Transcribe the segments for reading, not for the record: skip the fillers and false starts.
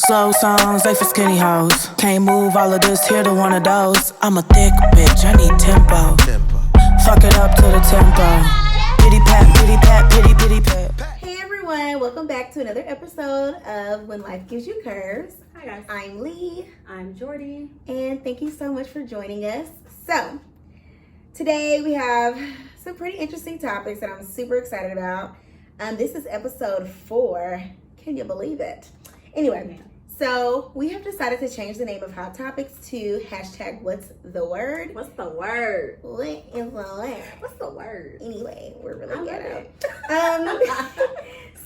Slow songs, they for skinny hoes. Can't move all of this here to one of those. I'm a thick bitch, I need tempo. Fuck it up to the tempo. Pity pat, pity pat. Hey everyone, welcome back to another episode of When Life Gives You Curves. Hi guys. I'm Lee. I'm Jordy. And thank you so much for joining us. So, today we have some pretty interesting topics that I'm super excited about. This is episode 4. Can you believe it? Anyway, so we have decided to change the name of Hot Topics to hashtag What's the Word? What's the word? What is the word? What's the word? Anyway, we're really ghetto. it.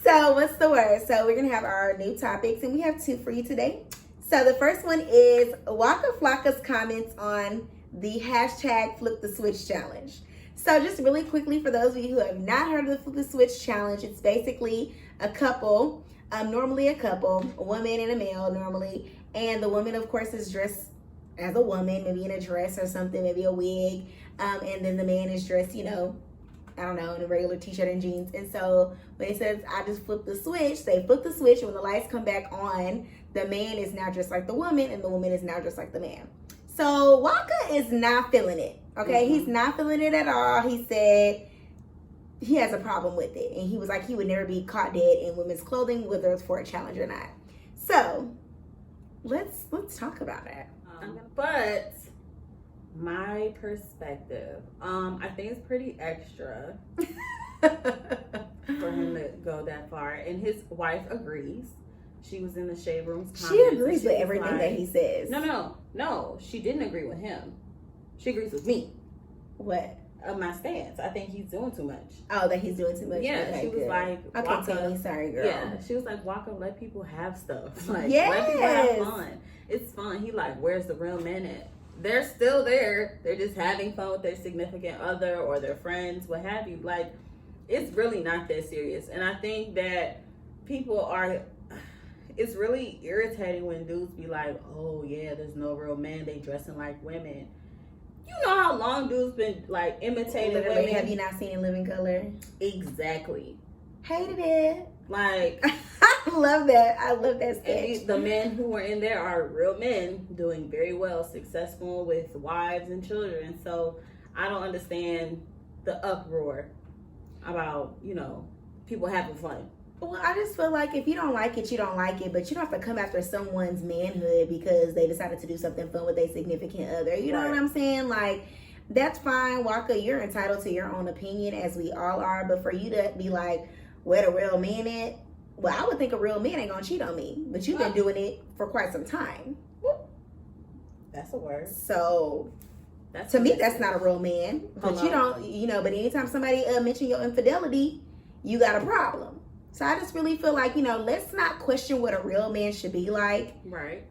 So what's the word? So we're going to have our new topics, and we have 2 for you today. So the first one is Waka Flocka's comments on the hashtag Flip the Switch challenge. So just really quickly, for those of you who have not heard of the Flip the Switch challenge, it's basically a couple, normally a couple, a woman and a male normally, and the woman of course is dressed as a woman, maybe in a dress or something, maybe a wig, and then the man is dressed, you know, I don't know, in a regular t-shirt and jeans. And so when it says I just flip the switch, they flip the switch, and when the lights come back on, the man is now just like the woman and the woman is now just like the man. So Waka is not feeling it. Okay, He's not feeling it at all. He said he has a problem with it, and he was like he would never be caught dead in women's clothing, whether it's for a challenge or not. So let's talk about it. But my perspective, I think it's pretty extra for him to go that far, and his wife agrees. She was in the Shade Room's comments. She agrees with everything that he says. No, she didn't agree with him. She agrees with me. What? Of my stance. I think he's doing too much. Oh, that he's doing too much. Yeah, okay, she was good. like, okay, Waka, tell me, sorry, girl. Yeah, she was like, Waka, let people have stuff. Like, yes. let people have fun. It's fun. He like, where's the real men at? They're still there. They're just having fun with their significant other or their friends, what have you. Like, it's really not that serious. And I think that people are, it's really irritating when dudes be like, oh yeah, there's no real men. They dressing like women. You know how long dudes been like imitating Literally, women? have you not seen In Living Color? Exactly. Hated it. Like, I love that. I love that sketch. and the men who are in there are real men doing very well, successful with wives and children. So I don't understand the uproar about, you know, people having fun. Well, I just feel like if you don't like it, you don't like it, but you don't have to come after someone's manhood because they decided to do something fun with their significant other. You know Right. what I'm saying? Like, that's fine, Waka. You're entitled to your own opinion, as we all are. But for you to be like, where the real man at? Well, I would think a real man ain't gonna cheat on me. But you've been doing it for quite some time. That's a word. So, to me, that's not a real man. But you don't, you know, but anytime somebody mention your infidelity, you got a problem. So I just really feel like, you know, let's not question what a real man should be like. Right.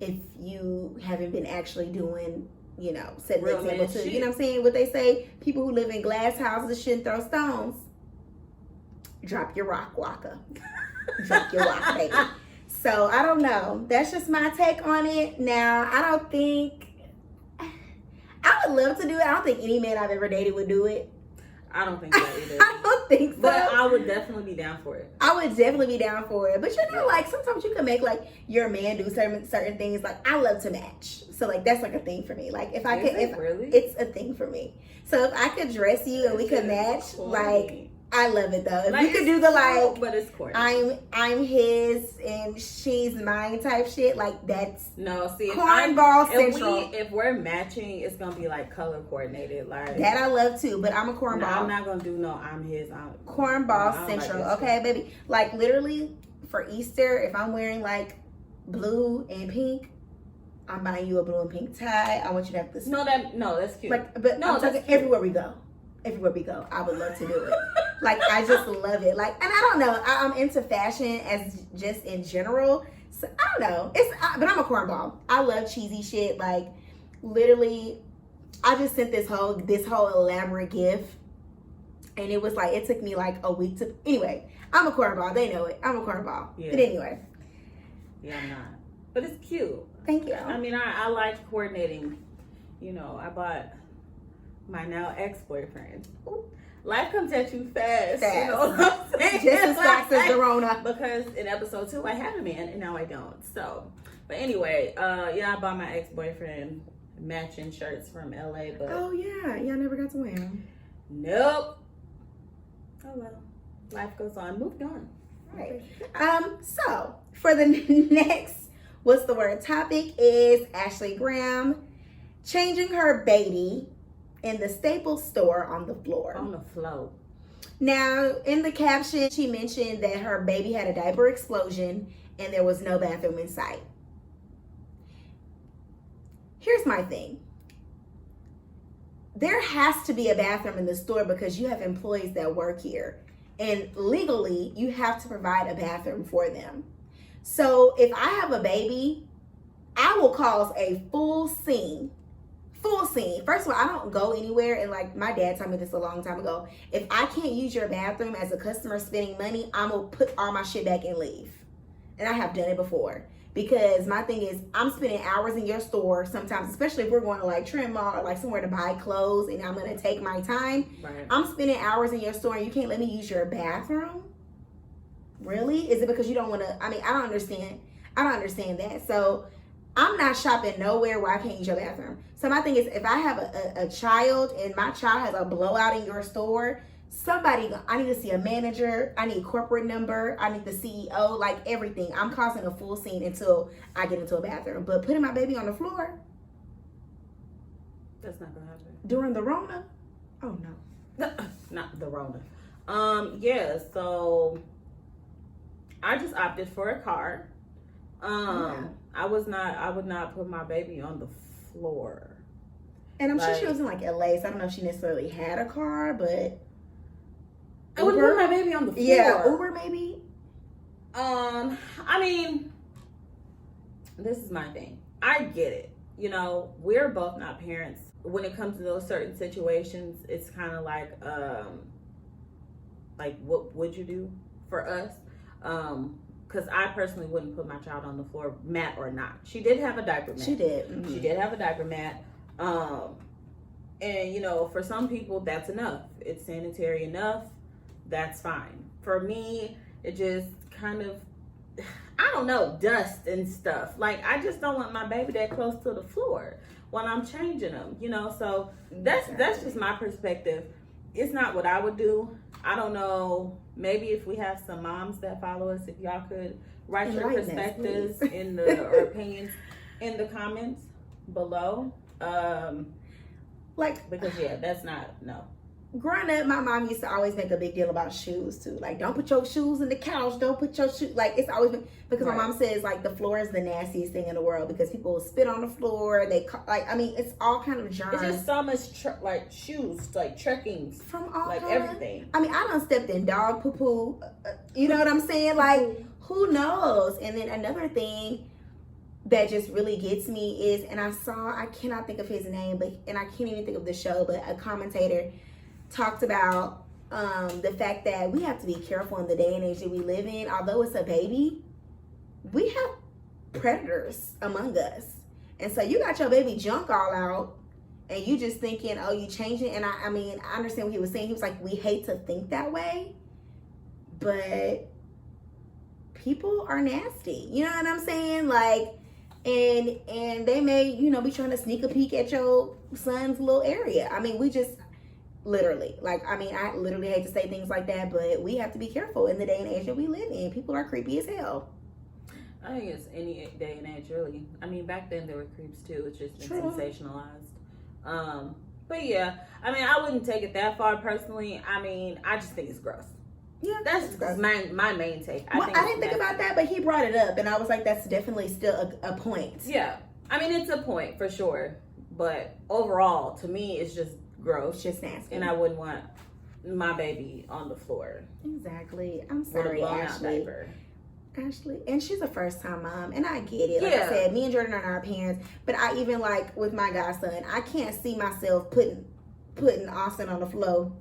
If you haven't been actually doing, you know, setting Real the example man to, shit. you know what I'm saying? What they say, people who live in glass houses shouldn't throw stones. Drop your rock, Waka. Drop your rock, baby. So I don't know. That's just my take on it. Now, I don't think, I would love to do it. I don't think any man I've ever dated would do it. I don't think so either. I don't think so. But I would definitely be down for it. I would definitely be down for it. But you know, like sometimes you can make like your man do certain things. Like I love to match. So like that's like a thing for me. Like if I could, Really? It's a thing for me. So if I could dress you and we could match, like I love it though. If like, you could do the like, but it's corny. I'm his and she's mine type shit. Like that's see cornball central. If we're matching, it's gonna be like color coordinated. Like that I love too. But I'm a cornball. No, I'm not gonna do no. I'm his. Cornball central. Like okay, baby. Like literally for Easter, if I'm wearing like blue and pink, I'm buying you a blue and pink tie. I want you to have this. No, that's cute. But no, I'm talking everywhere we go. Everywhere we go, I would love to do it. Like I just love it. Like, and I don't know. I'm into fashion as just in general. So I don't know. But I'm a cornball. I love cheesy shit. Like literally, I just sent this whole elaborate gift, and it was like it took me like a week to. Anyway, I'm a cornball. They know it. I'm a cornball. Yeah. But anyway. Yeah, I'm not. But it's cute. Thank you. I mean, I like coordinating. You know, I bought my now ex-boyfriend life comes at you fast. You know what I'm saying? Just as fast as the Rona. Because in episode 2, I had a man, and now I don't. So, but anyway, I bought my ex-boyfriend matching shirts from LA, but oh yeah, y'all never got to wear them. Nope. Oh well, life goes on. Moved on. Right. So for the next what's the word topic is Ashley Graham changing her baby in the Staples store on the floor. On the floor. Now, in the caption, she mentioned that her baby had a diaper explosion and there was no bathroom in sight. Here's my thing. There has to be a bathroom in the store because you have employees that work here. And legally, you have to provide a bathroom for them. So if I have a baby, I will cause a full scene. Full scene. First of all, I don't go anywhere. And like my dad told me this a long time ago. If I can't use your bathroom as a customer spending money, I'm going to put all my shit back and leave. And I have done it before. Because my thing is, I'm spending hours in your store sometimes, especially if we're going to like Trend Mall or like somewhere to buy clothes and I'm going to take my time. Right. I'm spending hours in your store and you can't let me use your bathroom? Really? Is it because you don't want to? I mean, I don't understand. I don't understand that. So I'm not shopping nowhere where I can't use your bathroom. So my thing is, if I have a child and my child has a blowout in your store, I need to see a manager. I need corporate number. I need the CEO, like everything. I'm causing a full scene until I get into a bathroom. But putting my baby on the floor. That's not going to happen. During the Rona? Oh, no. Not the Rona. Yeah, so I just opted for a car. I would not put my baby on the floor. And I'm sure she was in like LA, so I don't know if she necessarily had a car, but I would put my baby on the floor. Yeah, Uber maybe. I mean, this is my thing. I get it. You know, we're both not parents. When it comes to those certain situations, it's kind of like what would you do for us? Because I personally wouldn't put my child on the floor, mat or not. She did have a diaper mat. She did. Mm-hmm. She did have a diaper mat. And you know, for some people, that's enough. It's sanitary enough. That's fine. For me, it just kind of, I don't know, dust and stuff. Like, I just don't want my baby that close to the floor when I'm changing them, you know? So that's just my perspective. It's not what I would do. I don't know. Maybe if we have some moms that follow us, if y'all could write your perspectives or opinions in the comments below. Because that's not, no. Growing up, my mom used to always make a big deal about shoes too. Like, don't put your shoes in the couch. Don't put your shoes. Like, it's always been, because my mom says like the floor is the nastiest thing in the world because people will spit on the floor. It's all kind of germs. It's just so much shoes, like trekkings from all like everything. I mean, I done stepped in dog poo poo. You know what I'm saying? Like, who knows? And then another thing that just really gets me is, and I cannot think of his name, and I can't even think of the show, but a commentator talked about the fact that we have to be careful in the day and age that we live in. Although it's a baby, we have predators among us. And so you got your baby junk all out and you just thinking, oh, you changing. And I mean, I understand what he was saying. He was like, we hate to think that way, but people are nasty. You know what I'm saying? Like, and they may, be trying to sneak a peek at your son's little area. I mean, we just literally, I literally hate to say things like that, but we have to be careful in the day and age that we live in. People are creepy as hell. I think it's any day and age, really. I mean, back then there were creeps too. It's just been sensationalized. But yeah, I mean, I wouldn't take it that far personally. I mean, I just think it's gross. Yeah, that's my main take. I didn't think about that, but he brought it up, and I was like, that's definitely still a point. Yeah, I mean, it's a point for sure, but overall, to me, it's just gross, just nasty, and I wouldn't want my baby on the floor. Exactly. I'm sorry, Ashley, and she's a first-time mom, and I get it. Like I said, me and Jordan are not our parents, but I even like with my godson, I can't see myself putting Austin on the floor.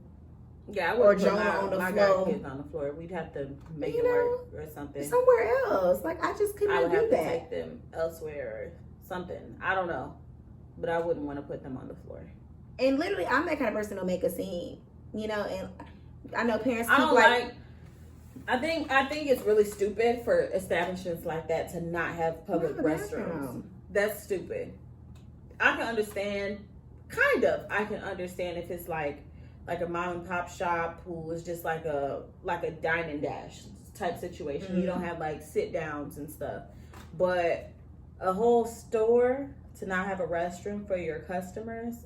Yeah, I would or Jonah on the floor. Kids on the floor. We'd have to make it work or something. Somewhere else. Like, I just couldn't do that. I would have to take them elsewhere or something. I don't know. But I wouldn't want to put them on the floor. And literally, I'm that kind of person who'll make a scene. you know, and I know parents I keep don't like I think it's really stupid for establishments like that to not have public Not a restrooms. bathroom. That's stupid. I can understand, I can understand if it's like a mom and pop shop who is just like a dine and dash type situation. Mm-hmm. You don't have like sit downs and stuff. But a whole store to not have a restroom for your customers,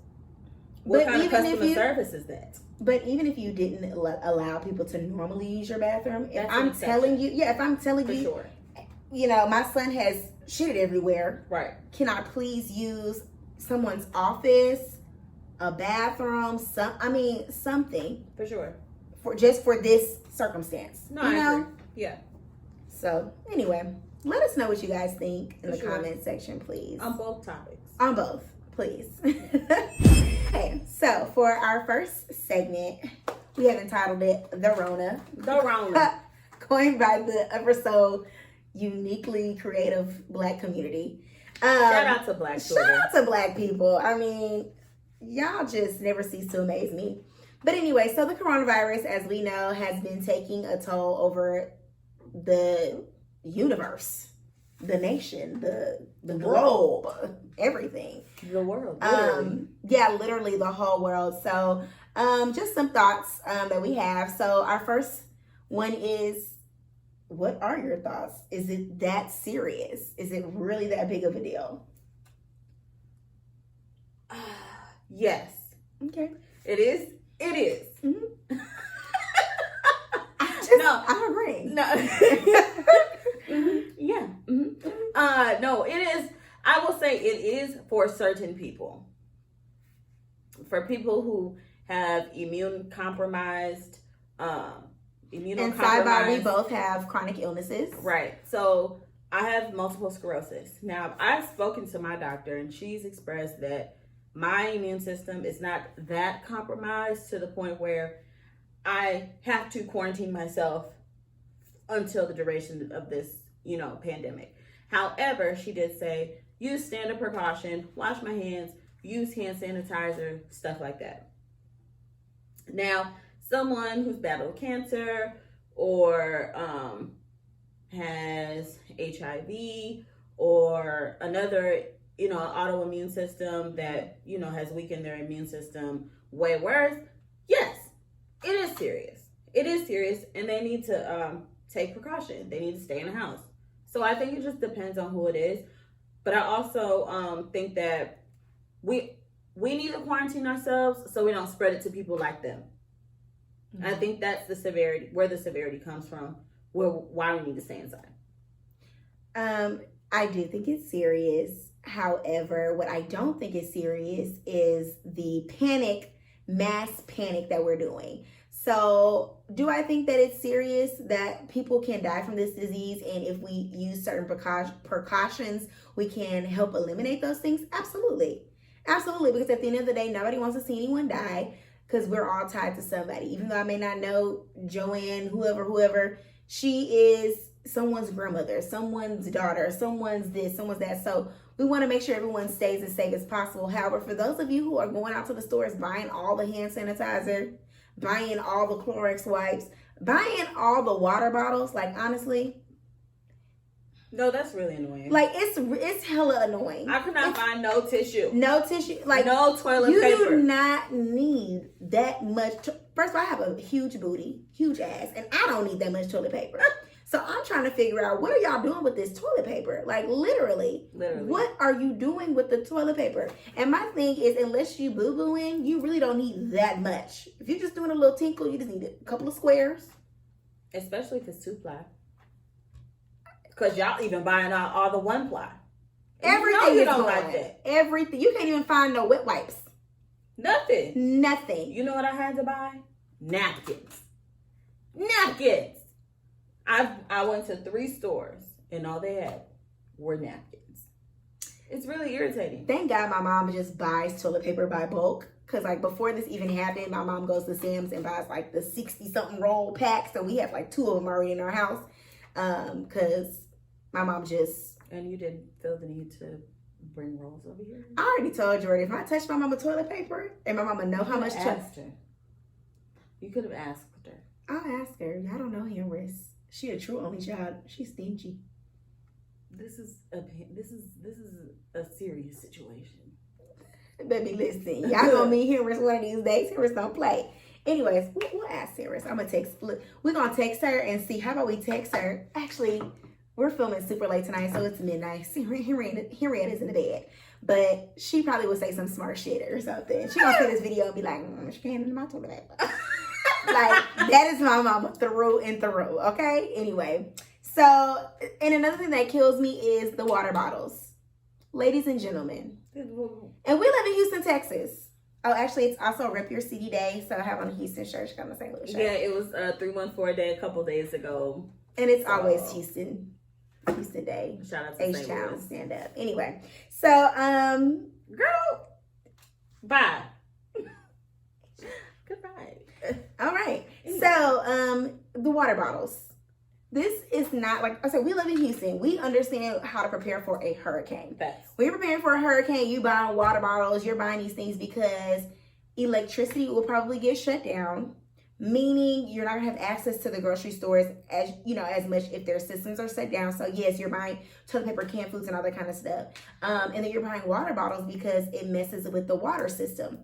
what kind of customer service is that? But even if you didn't allow people to normally use your bathroom, if I'm For telling you, sure. you know, my son has shit everywhere. Right. Can I please use someone's office, a bathroom, something For sure. for this circumstance? No, you I know? agree. Yeah. So anyway, let us know what you guys think in For the sure. comment section, please. On both topics. On both, please. Okay, so for our first segment, we have entitled it The Rona. The Rona. Going by the ever so uniquely creative Black community. Shout out to Black Twitter. Shout out to Black people. I mean, y'all just never cease to amaze me. But anyway, so the coronavirus, as we know, has been taking a toll over the universe, the nation, the globe, everything. The world, literally. Literally the whole world. So just some thoughts that we have. So our first one is, what are your thoughts? Is it that serious? Is it really that big of a deal? Yes. Okay. It is. It is. Mm-hmm. No. I'm agreeing. No. Mm-hmm. Yeah. Mm-hmm. No, it is. I will say it is for certain people. For people who have immunocompromised. And sidebar, we both have chronic illnesses. Right. So I have multiple sclerosis. Now, I've spoken to my doctor and she's expressed that my immune system is not that compromised to the point where I have to quarantine myself until the duration of this, pandemic. However, she did say, use standard precaution, wash my hands, use hand sanitizer, stuff like that. Now, someone who's battled cancer or has HIV or another, autoimmune system that, has weakened their immune system way worse, yes, it is serious. It is serious, and they need to take precaution. They need to stay in the house. So I think it just depends on who it is. But I also think that we need to quarantine ourselves so we don't spread it to people like them. Mm-hmm. I think that's the severity, where the severity comes from, why we need to stay inside. I do think it's serious. However, what I don't think is serious is the mass panic that we're doing. So do I think that it's serious that people can die from this disease, and if we use certain precautions, we can help eliminate those things? Absolutely. Absolutely, because at the end of the day, nobody wants to see anyone die, because we're all tied to somebody. Even though I may not know Joanne, whoever, she is someone's grandmother, someone's daughter, someone's this, someone's that. So we want to make sure everyone stays as safe as possible. However, for those of you who are going out to the stores, buying all the hand sanitizer, buying all the Clorox wipes, buying all the water bottles, like, honestly, no, that's really annoying. Like, it's hella annoying. I could not find no tissue. No tissue. Like, no toilet paper. You do not need that much. First of all, I have a huge booty, huge ass, and I don't need that much toilet paper. So I'm trying to figure out, what are y'all doing with this toilet paper? Like, literally. What are you doing with the toilet paper? And my thing is, unless you boo-booing, you really don't need that much. If you're just doing a little tinkle, you just need a couple of squares. Especially if it's 2-ply. Because y'all even buying out all the 1-ply. Everything you is don't going. like that. Everything. You can't even find no wet wipes. Nothing. You know what I had to buy? Napkins. I went to 3 stores and all they had were napkins. It's really irritating. Thank God my mom just buys toilet paper by bulk. Because, like, before this even happened, my mom goes to Sam's and buys, like, the 60-something roll pack. So we have, like, 2 of them already in our house. Because my mom just... And you didn't feel the need to bring rolls over here? I already told Jordy, if I touch my mama toilet paper, and my mama know how much... You could have asked her. I'll ask her. I don't know Henris. She a true only child. She's stingy. This is a serious situation. Baby, listen. Y'all gonna meet Henris one of these days. Henris don't play. Anyways, we'll ask Henris. I'm gonna text. We're gonna text her and see. How about we text her? Actually, we're filming super late tonight, so it's midnight. Henrietta's in the bed. But she probably would say some smart shit or something. She gonna see this video and be like, she can't handle my toilet. Like, that is my mama through and through, okay? Anyway, so, and another thing that kills me is the water bottles. Ladies and gentlemen. And we live in Houston, Texas. Oh, actually, it's also Rep Your City Day, so I have on a Houston shirt. Got my St. Louis shirt. Yeah, it was 314 Day a couple days ago. And it's always Houston Day. Shout out to H-Town, stand up. Anyway, so, girl, bye. Goodbye. All right. So, the water bottles. This is not, like I said, we live in Houston. We understand how to prepare for a hurricane. When you're preparing for a hurricane, you buying water bottles, you're buying these things because electricity will probably get shut down, meaning you're not gonna have access to the grocery stores as much if their systems are shut down. So yes, you're buying toilet paper, canned foods, and all that kind of stuff. And then you're buying water bottles because it messes with the water system.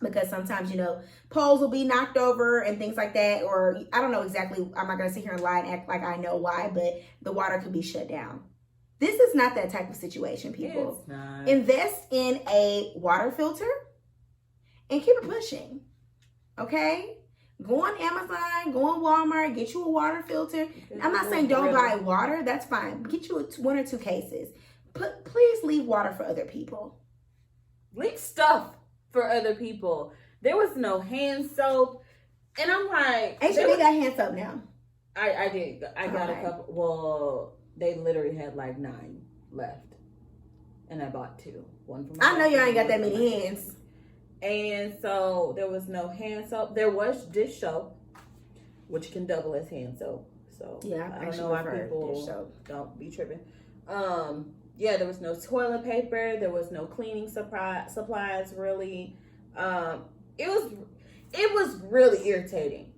Because sometimes, poles will be knocked over and things like that. Or I don't know exactly. I'm not going to sit here and lie and act like I know why. But the water could be shut down. This is not that type of situation, people. It's not. Invest in a water filter and keep it pushing. Okay? Go on Amazon. Go on Walmart. Get you a water filter. I'm not saying don't buy water. That's fine. Get you one or two cases. Please leave water for other people. Leave stuff for other people. There was no hand soap, and I'm like, HEB got hand soap now. I did. I got a couple. Well, they literally had like 9 left, and I bought 2. One for I know you ain't got that many hands. And so there was no hand soap. There was dish soap, which can double as hand soap. So yeah, I don't know why people don't be tripping. Yeah, there was no toilet paper. There was no cleaning supplies, really. It was really irritating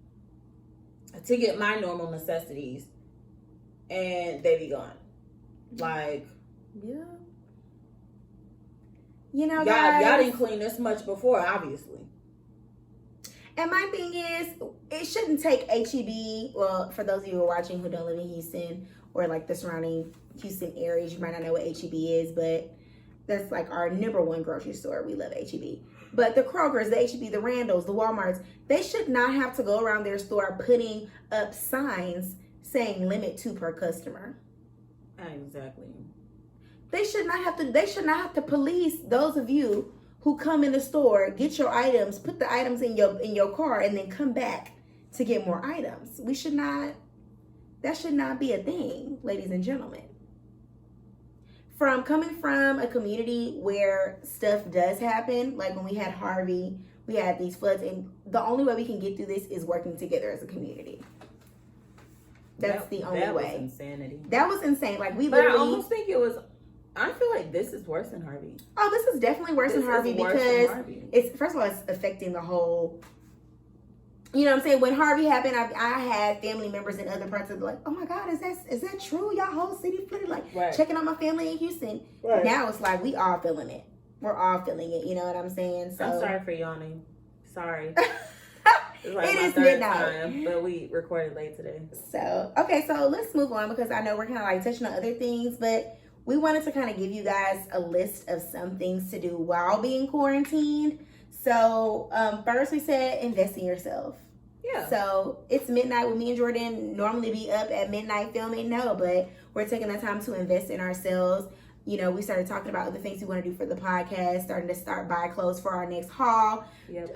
to get my normal necessities and they be gone. Like, yeah. Guys, y'all didn't clean this much before, obviously. And my thing is, it shouldn't take HEB. Well, for those of you who are watching who don't live in Houston or like the surrounding Houston areas, you might not know what HEB is, but that's like our number one grocery store. We love HEB. But the Kroger's, the HEB, the Randalls, the Walmarts, they should not have to go around their store putting up signs saying limit 2 per customer. Exactly. They should not have to police those of you who come in the store, get your items, put the items in your car, and then come back to get more items. That should not be a thing, ladies and gentlemen. Coming from a community where stuff does happen, like when we had Harvey, we had these floods, and the only way we can get through this is working together as a community. That's the only way. That was insanity. That was insane. Like But I almost think I feel like this is worse than Harvey. Oh, this is definitely worse than Harvey because it's, first of all, it's affecting the whole, you know what I'm saying? When Harvey happened, I had family members in other parts of the, like, oh my God, is that true? Y'all whole city flooded? Like, checking on my family in Houston. Right. Now it's like, we all feeling it. We're all feeling it. You know what I'm saying? So I'm sorry for yawning. Sorry. It's like it my is third midnight. Time, but we recorded late today. So let's move on because I know we're kind of like touching on other things, but we wanted to kind of give you guys a list of some things to do while being quarantined. So first we said invest in yourself. Yeah. So it's midnight. Will me and Jordan normally be up at midnight filming? No, but we're taking the time to invest in ourselves. You know, we started talking about other things we want to do for the podcast, starting to buy clothes for our next haul. Yep.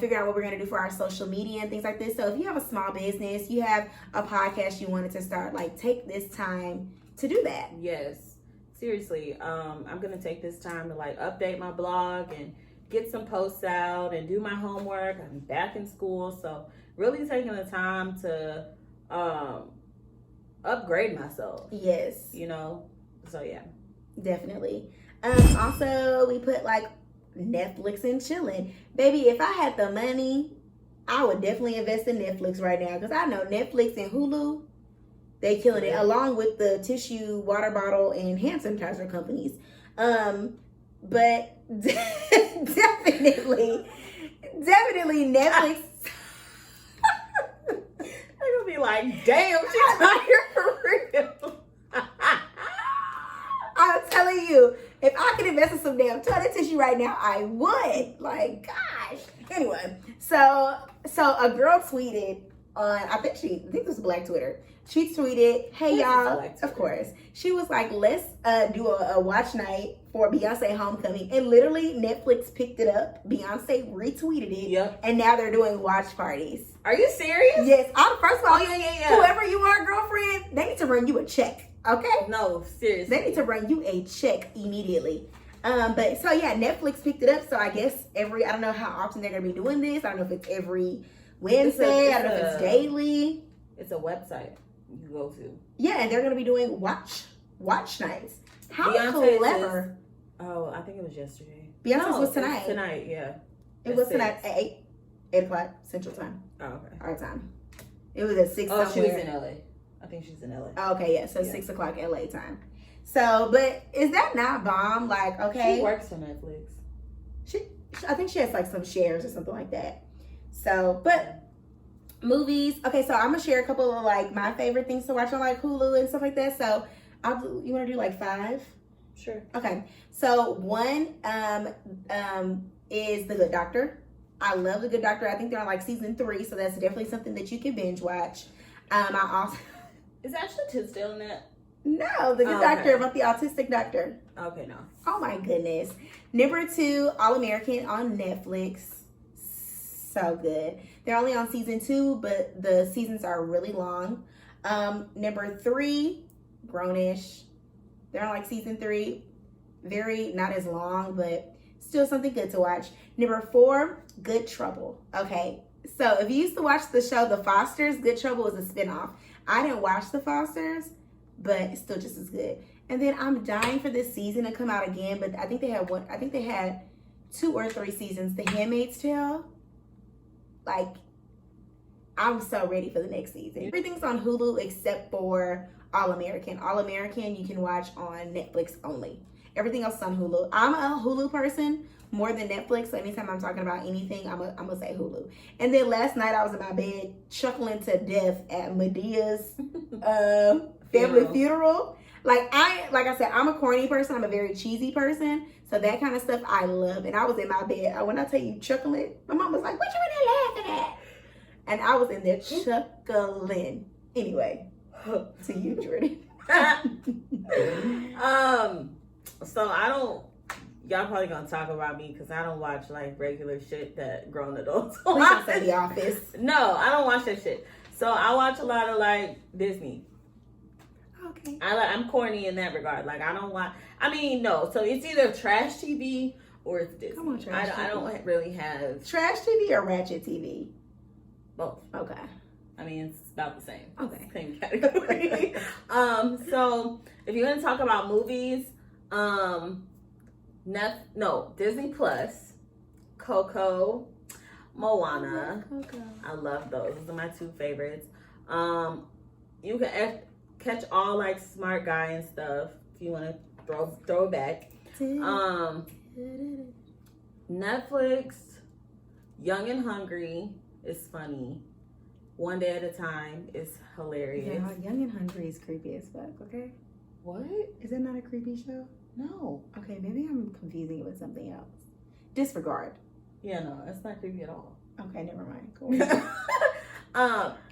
Figure out what we're going to do for our social media and things like this. So if you have a small business, you have a podcast you wanted to start, like, take this time to do that. Yes. Seriously. I'm going to take this time to, like, update my blog and get some posts out and do my homework. I'm back in school. So really taking the time to upgrade myself. Yes. So yeah. Definitely. Also, we put like Netflix and chilling. Baby, if I had the money, I would definitely invest in Netflix right now because I know Netflix and Hulu, they killing it along with the tissue, water bottle, and hand sanitizer companies. But definitely Netflix. They're gonna be like, damn, she's not here for real. I'm telling you, if I could invest in some damn toilet tissue right now, I would. Like, gosh. Anyway, so a girl tweeted on, I think this was Black Twitter. She tweeted, "Hey y'all," of course. She was like, "Let's do a watch night for Beyonce Homecoming," and literally Netflix picked it up. Beyonce retweeted it, and now they're doing watch parties. Are you serious? Yes. First of all, yeah. Whoever you are, girlfriend, they need to run you a check. Okay? No, seriously. They need to run you a check immediately. But so yeah, Netflix picked it up. So I guess I don't know how often they're gonna be doing this. I don't know if it's every Wednesday. I don't know if it's daily. It's a website you can go to. Yeah, and they're gonna be doing watch nights. How Beyonce's clever! I think it was yesterday. Beyonce's was tonight. Tonight, yeah. It was tonight at 8 o'clock Central Time. Oh, okay. Our time. It was at 6. Oh, somewhere. she was in LA. I think she's in LA. Oh, okay, yeah. So 6 o'clock LA time. So, but is that not bomb? Like, okay. She works for Netflix. I think she has like some shares or something like that. So, but movies. Okay, so I'm gonna share a couple of like my favorite things to watch on like Hulu and stuff like that. So you want to do like 5? Sure. Okay. So one is The Good Doctor. I love The Good Doctor. I think they're on like season 3, so that's definitely something that you can binge watch. I also is Ashley Tisdale in that? No, The Good Doctor, about the autistic doctor. Okay, no. Oh my goodness. Number 2, All American on Netflix. So good. They're only on season 2, but the seasons are really long. Number 3, Grownish. They're on like season 3. Very not as long, but still something good to watch. Number 4, Good Trouble. Okay. So if you used to watch the show The Fosters, Good Trouble was a spinoff. I didn't watch The Fosters, but it's still just as good. And then I'm dying for this season to come out again, but I think they had 2 or 3 seasons. The Handmaid's Tale. Like, I'm so ready for the next season. Everything's on Hulu except for All American. All American you can watch on Netflix only. Everything else is on Hulu. I'm a Hulu person more than Netflix, so anytime I'm talking about anything, I'm gonna say Hulu. And then last night I was in my bed chuckling to death at Medea's family funeral. Like I said, I'm a corny person. I'm a very cheesy person. So that kind of stuff I love. And I was in my bed. When I tell you chuckling, my mom was like, "What you in there laughing at?" And I was in there chuckling. Anyway, to you, Jordan. So y'all probably gonna talk about me because I don't watch like regular shit that grown adults watch. Please don't say The Office. No, I don't watch that shit. So I watch a lot of like Disney. Okay. I'm corny in that regard. Like I don't watch. No. So it's either trash TV or it's Disney. Come on, trash TV. I don't really have Trash TV or Ratchet TV. both. Okay. It's about the same. Okay. Same category. So if you're gonna talk about movies, Disney Plus, Coco, Moana. I love those. Those are my 2 favorites. You can catch all like Smart Guy and stuff if you want to throw it back. Netflix, Young and Hungry is funny. One Day at a Time is hilarious. Yeah, Young and Hungry is creepy as fuck, okay? What? Is that not a creepy show? No. Okay, maybe I'm confusing it with something else. Disregard. Yeah, no, it's not creepy at all. Okay, never mind. Cool.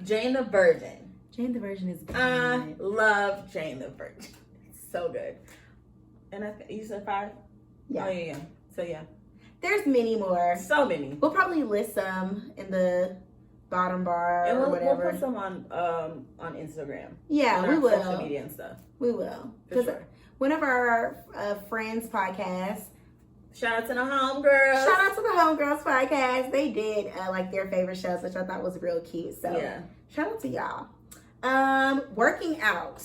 Jane the Virgin. Jane the Virgin is good. I love Jane the Virgin. It's so good. And you said 5? Yeah. Oh, yeah. So, yeah. There's many more. So many. We'll probably list some in the bottom bar and or whatever. We'll put some on Instagram. Yeah, on we our will. Social media and stuff. We will. For sure. One of our friends' podcasts. Shout out to the Homegirls. Shout out to the Homegirls podcast. They did like their favorite shows, which I thought was real cute. So yeah. Shout out to y'all. Working out.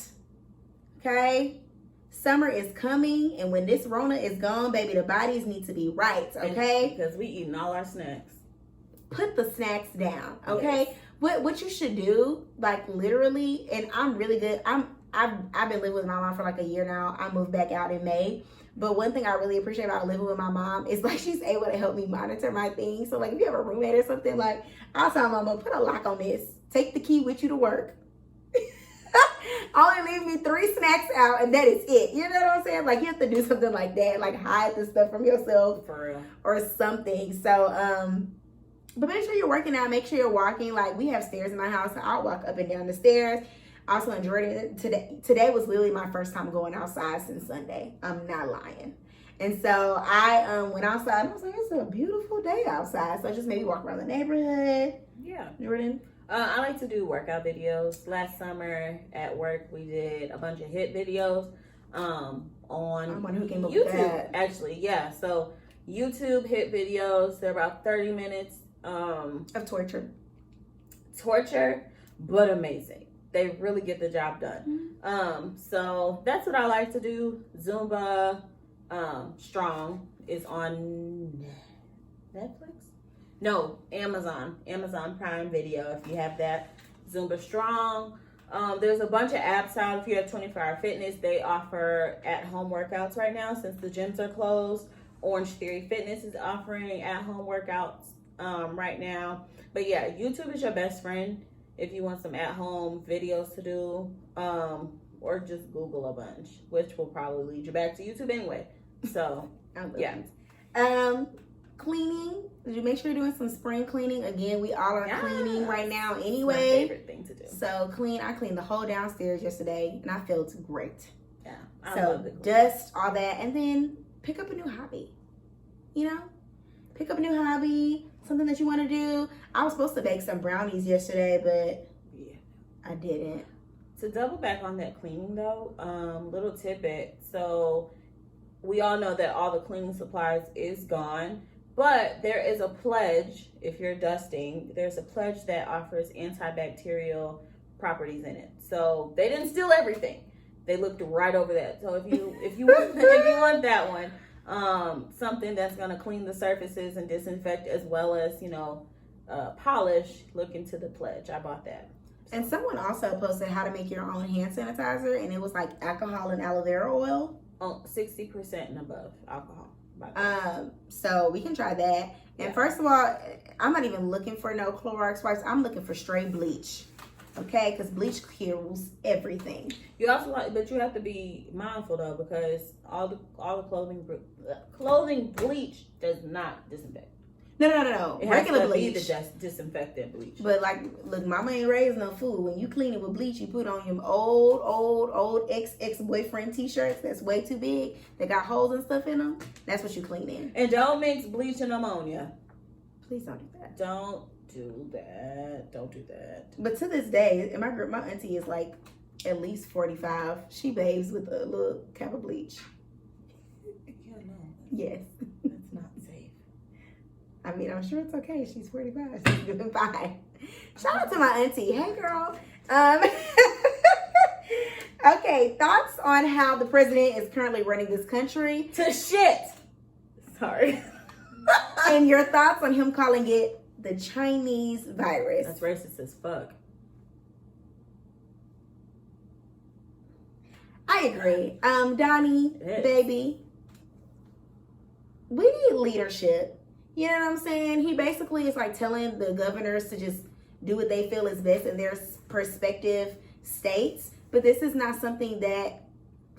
Okay. Summer is coming, and when this Rona is gone, baby, the bodies need to be right. Okay. Because we eating all our snacks. put the snacks down, okay? Yes. What you should do, like literally, and I'm really good. I've been living with my mom for like a year now. I moved back out in May. But one thing I really appreciate about living with my mom is like she's able to help me monitor my things. So like if you have a roommate or something, like I'll tell Mama, put a lock on this. Take the key with you to work. Only leave me 3 snacks out and that is it. You know what I'm saying? Like you have to do something like that. Like hide the stuff from yourself. For real. Or something. So but make sure you're working out. Make sure you're walking. Like we have stairs in my house. So I'll walk up and down the stairs. Also enjoyed it today. Today was literally my first time going outside since Sunday. I'm not lying. And so I went outside and I was like, it's a beautiful day outside. So I just maybe walk around the neighborhood. Yeah. Jordan? I like to do workout videos. Last summer at work, we did a bunch of hit videos on who came up with YouTube. that. Actually, yeah. So YouTube hit videos. They're about 30 minutes Of torture. But amazing. They really get the job done. So that's what I like to do. Zumba Strong is on Netflix? No, Amazon Prime Video if you have that. Zumba Strong. There's a bunch of apps out. If you have 24-hour fitness, they offer at-home workouts right now since the gyms are closed. Orange Theory Fitness is offering at-home workouts right now. But yeah, YouTube is your best friend if you want some at-home videos to do, or just Google a bunch, which will probably lead you back to YouTube anyway. So, yeah. Cleaning. Did you make sure you're doing some spring cleaning? Again, we all are cleaning right now anyway. It's my favorite thing to do. So I cleaned the whole downstairs yesterday, and I felt great. Yeah, I so love it. Dust, all that, and then pick up a new hobby. You know? Pick up a new hobby, something that you want to do. I was supposed to bake some brownies yesterday, but yeah, I didn't. To double back on that cleaning though, little tidbit. So we all know that all the cleaning supplies is gone, but there is a pledge. If you're dusting, there's a pledge that offers antibacterial properties in it. So they didn't steal everything. They looked right over that. So if you want that one, something that's gonna clean the surfaces and disinfect as well as polish, look into the pledge. I bought that. And someone also posted how to make your own hand sanitizer, and it was like alcohol and aloe vera oil. 60% and above alcohol. So we can try that. And first of all, I'm not even looking for no Clorox wipes. I'm looking for straight bleach. Okay, because bleach kills everything. You also but you have to be mindful though, because all the clothing bleach does not disinfect. No. It Regular has to bleach. be the disinfectant bleach. But look, mama ain't raised no fool. When you clean it with bleach, you put on your old ex-boyfriend t-shirts that's way too big, that got holes and stuff in them. That's what you clean in. And don't mix bleach and ammonia. Please don't do that. Don't do that. But to this day, and my auntie is like at least 45. She bathes with a little cap of bleach. Yeah, no. Yes. That's not safe. I mean, I'm sure it's okay. She's 45. She's doing fine. Shout out to my auntie. Hey, girl. Okay, thoughts on how the president is currently running this country? To shit. Sorry. And your thoughts on him calling it the Chinese virus? That's racist as fuck. I agree. Donnie, baby, we need leadership. You know what I'm saying? He basically is like telling the governors to just do what they feel is best in their perspective states. But this is not something that,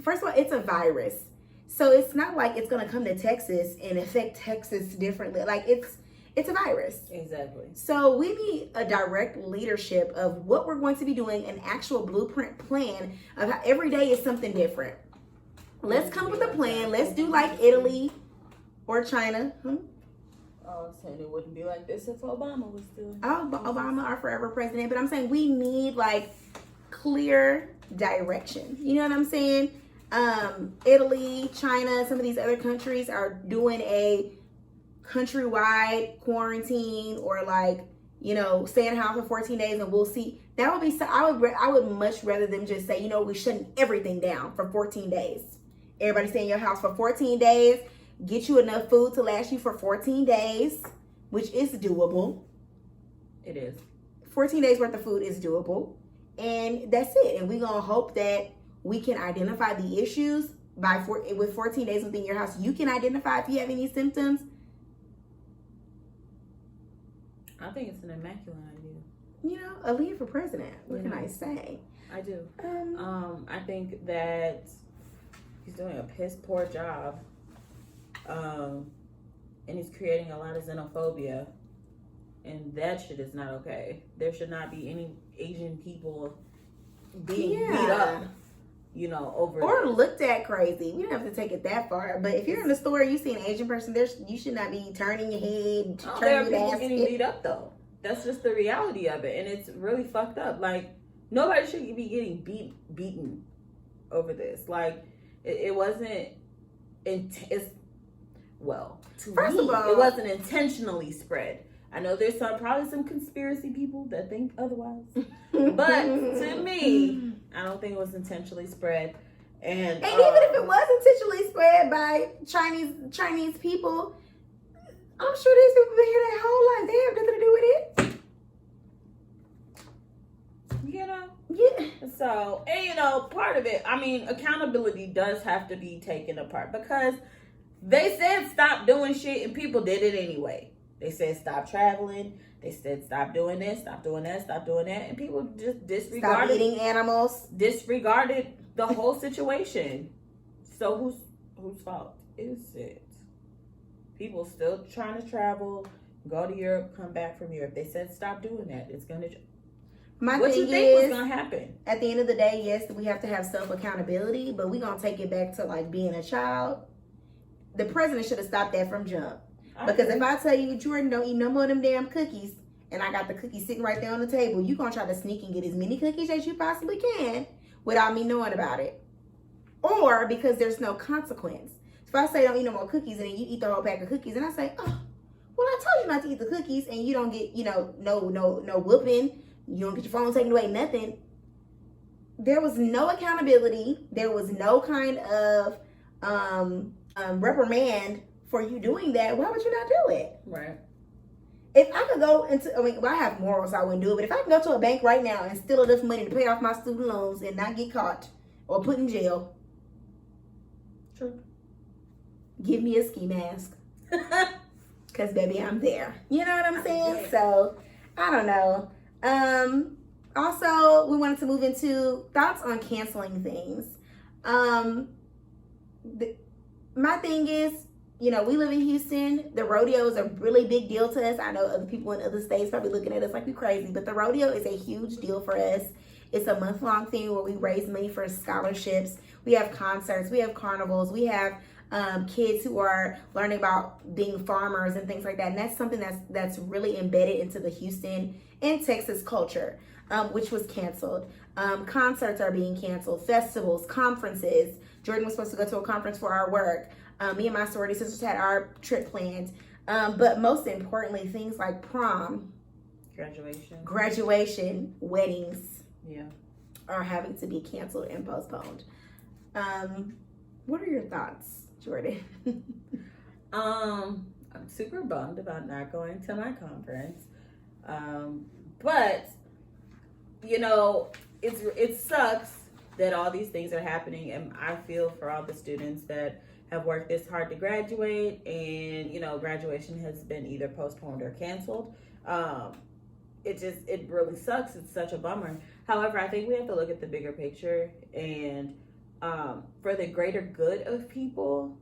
first of all, it's a virus. So it's not like it's going to come to Texas and affect Texas differently. Like it's a virus. Exactly. So we need a direct leadership of what we're going to be doing, an actual blueprint plan of how every day is something different. Let's come up with a plan. Let's do like Italy or China. I was saying it wouldn't be like this if Obama was still. Oh, Obama, our forever president. But I'm saying we need like clear direction. You know what I'm saying? Italy, China, some of these other countries are doing a countrywide quarantine, or like, stay in the house for 14 days and we'll see. That would be so. I would much rather them just say, we're shutting everything down for 14 days. Everybody stay in your house for 14 days. Get you enough food to last you for 14 days, which is doable. It is. 14 days worth of food is doable. And that's it. And we're going to hope that we can identify the issues with 14 days within your house. You can identify if you have any symptoms. I think it's an immaculate idea. You know, Aaliyah for president. What can I say? I do. I think that he's doing a piss poor job. And he's creating a lot of xenophobia. And that shit is not okay. There should not be any Asian people being beat up, you know, over or looked at crazy. We don't have to take it that far. But if you're in the store, you see an Asian person, you should not be turning your head, turning your ass. Getting beat up though. That's just the reality of it, and it's really fucked up. Like nobody should be getting beaten over this. Like it wasn't. First of all, it wasn't intentionally spread. I know there's probably some conspiracy people that think otherwise, but to me, I don't think it was intentionally spread. And even if it was intentionally spread by Chinese people, I'm sure these people been here their whole life. They have nothing to do with it. You know? Yeah. So, and you know, part of it, I mean, accountability does have to be taken apart because they said stop doing shit and people did it anyway. They said stop traveling. They said stop doing this, stop doing that, stop doing that. And people just disregarded. Stop eating animals. Disregarded the whole situation. So whose fault is it? People still trying to travel, go to Europe, come back from Europe. They said stop doing that. It's going to... What do you think was going to happen? At the end of the day, yes, we have to have self-accountability, but we're going to take it back to like being a child. The president should have stopped that from jump. Because if I tell you, Jordan, don't eat no more of them damn cookies, and I got the cookies sitting right there on the table, you're going to try to sneak and get as many cookies as you possibly can without me knowing about it. Or because there's no consequence. If I say don't eat no more cookies, and then you eat the whole pack of cookies, and I say, oh, well, I told you not to eat the cookies, and you don't get, you know, no whooping, you don't get your phone taken away, nothing. There was no accountability. There was no kind of reprimand for you doing that. Why would you not do it? Right. If I could go into, I have morals, so I wouldn't do it. But if I can go to a bank right now and steal enough money to pay off my student loans and not get caught or put in jail, true. Give me a ski mask. Because, baby, I'm there. You know what I'm saying? So, I don't know. Also, we wanted to move into thoughts on canceling things. My thing is, you know, we live in Houston. The rodeo is a really big deal to us. I know other people in other states probably looking at us like we're crazy, but the rodeo is a huge deal for us. It's a month-long thing where we raise money for scholarships. We have concerts. We have carnivals. We have kids who are learning about being farmers and things like that. And that's something that's really embedded into the Houston and Texas culture, which was canceled. Concerts are being canceled. Festivals, conferences. Jordan was supposed to go to a conference for our work. Me and my sorority sisters had our trip planned. But most importantly, things like prom, graduation, weddings, are having to be canceled and postponed. What are your thoughts, Jordan? I'm super bummed about not going to my conference. But you know, it sucks that all these things are happening, and I feel for all the students that have worked this hard to graduate, and you know, graduation has been either postponed or canceled. It really sucks. It's such a bummer. However, I think we have to look at the bigger picture, and for the greater good of people,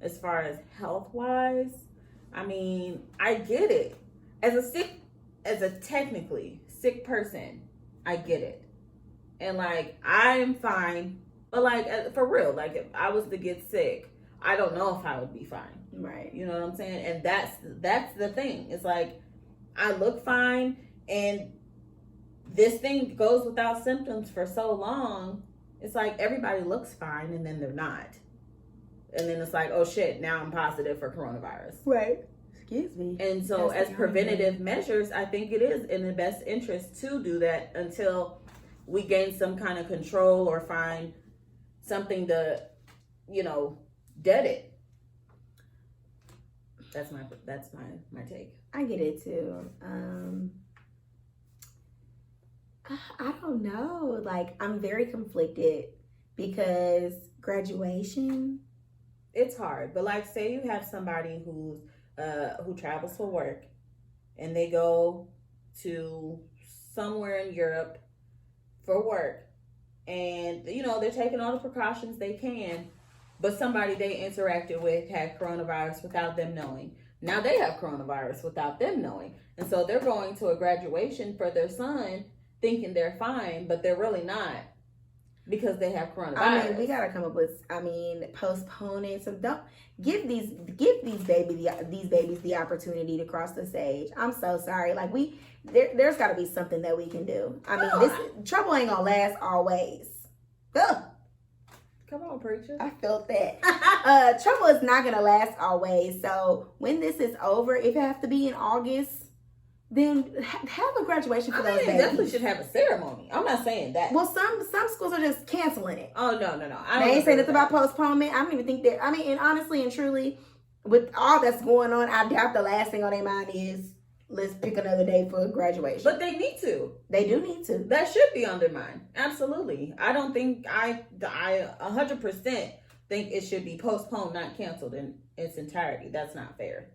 as far as health wise, I mean, I get it. As a technically sick person, I get it. And like, I'm fine. But like, for real, like if I was to get sick, I don't know if I would be fine. Right. You know what I'm saying? And that's the thing. It's like, I look fine, and this thing goes without symptoms for so long. It's like everybody looks fine, and then they're not. And then it's like, oh shit, now I'm positive for coronavirus. Right. Excuse me. And so as preventative measures, I think it is in the best interest to do that until we gain some kind of control or find something to, you know, dead it. That's my take. I get it too. I don't know. Like, I'm very conflicted because graduation. It's hard, but like, say you have somebody who travels for work, and they go to somewhere in Europe for work, and they're taking all the precautions they can, but somebody they interacted with had coronavirus without them knowing. Now they have coronavirus without them knowing, and so they're going to a graduation for their son thinking they're fine, but they're really not, because they have coronavirus. I mean, we gotta come up with. Postponing. So don't give these babies the opportunity to cross the stage. I'm so sorry. Like there's got to be something that we can do. I mean, this trouble ain't gonna last always. Ugh. Come on, preacher. I felt that. Trouble is not gonna last always. So when this is over, if it has to be in August, then have a graduation for those babies. Definitely should have a ceremony. I'm not saying that. Well, some schools are just canceling it. Oh, no. They ain't saying nothing about postponement. I don't even think that. I mean, and honestly and truly, with all that's going on, I doubt the last thing on their mind is, let's pick another day for graduation. But they need to. They do need to. That should be on their mind. Absolutely. I don't think, I 100% think it should be postponed, not canceled in its entirety. That's not fair.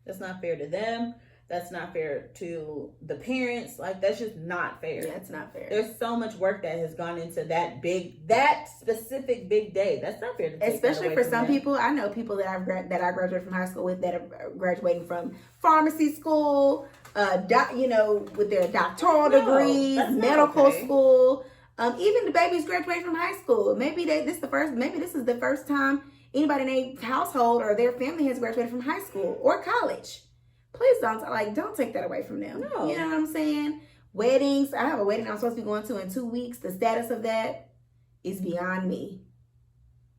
That's not fair to them. That's not fair to the parents. Like, that's just not fair. Yeah, it's not fair. There's so much work that has gone into that specific big day. That's not fair to take. Especially for some people. I know people that I graduated from high school with that are graduating from pharmacy school, with their doctoral degrees, medical school. Even the babies graduating from high school. Maybe this is the first time anybody in their household or their family has graduated from high school or college. Please don't take that away from them. No. You know what I'm saying? Weddings. I have a wedding I'm supposed to be going to in 2 weeks. The status of that is beyond me.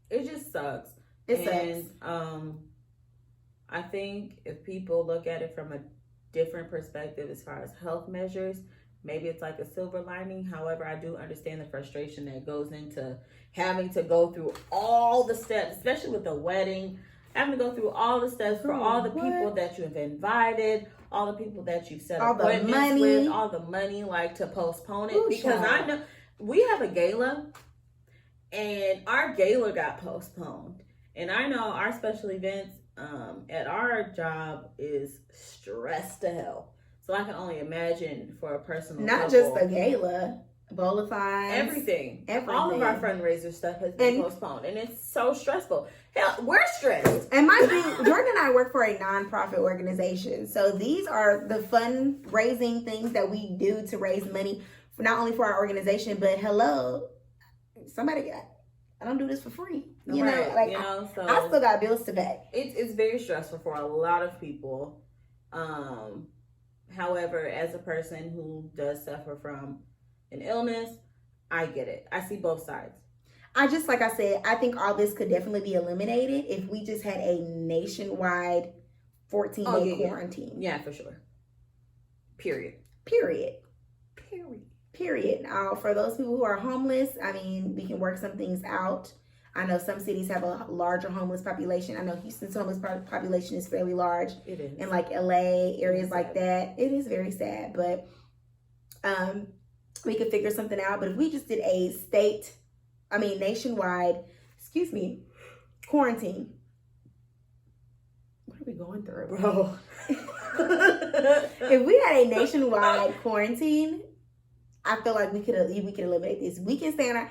It just sucks. It sucks. I think if people look at it from a different perspective as far as health measures, maybe it's like a silver lining. However, I do understand the frustration that goes into having to go through all the steps, especially with the wedding. Having to go through all the steps for all the people that you have invited, all the people that you've set appointments with, all the money, like, to postpone it. Because I know we have a gala, and our gala got postponed. And I know our special events at our job is stressed to hell. So I can only imagine for a personal Not just the gala. Bowl-a-thons, everything. All of our fundraiser stuff has been postponed, and it's so stressful. Hell, we're stressed. And Jordan and I work for a nonprofit organization, so these are the fundraising things that we do to raise money for not only for our organization, but I don't do this for free. So I still got bills to pay. It's very stressful for a lot of people. However, as a person who does suffer from an illness, I get it. I see both sides. I think all this could definitely be eliminated if we just had a nationwide 14-day quarantine. Yeah, for sure. Period. Now, for those people who are homeless, I mean, we can work some things out. I know some cities have a larger homeless population. I know Houston's homeless population is fairly large. It is. In like LA, areas like that. It is very sad, but we could figure something out. But if we just did a nationwide, quarantine. What are we going through, bro? If we had a nationwide quarantine, I feel like we could eliminate this. We can stay in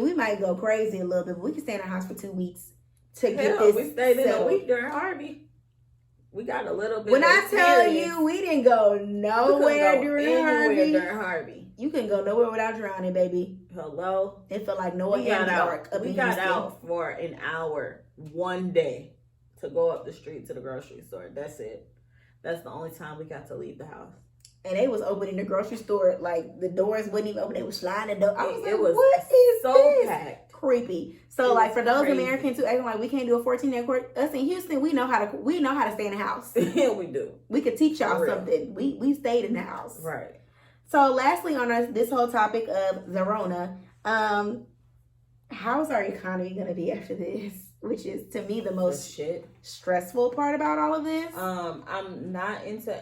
we might go crazy a little bit, but we can stay in our house for 2 weeks to get this. We stayed in a week during Harvey. We got a little bit. When I tell you, we didn't go nowhere during Harvey. You couldn't go nowhere without drowning, baby. Hello. It felt like Noah and the Ark. We got out for an hour one day to go up the street to the grocery store. That's it. That's the only time we got to leave the house. And they was opening the grocery store, like the doors wouldn't even open. They was sliding the door. I was like, was what is so this? Packed. Creepy. So like for those Americans who acting like we can't do a 14-day quarantine, us in Houston, we know how to stay in the house. Yeah, we do. We could teach y'all something. We stayed in the house. Right. So lastly on this whole topic of the Rona, how's our economy gonna be after this? Which is, to me, the most stressful part about all of this. I'm not into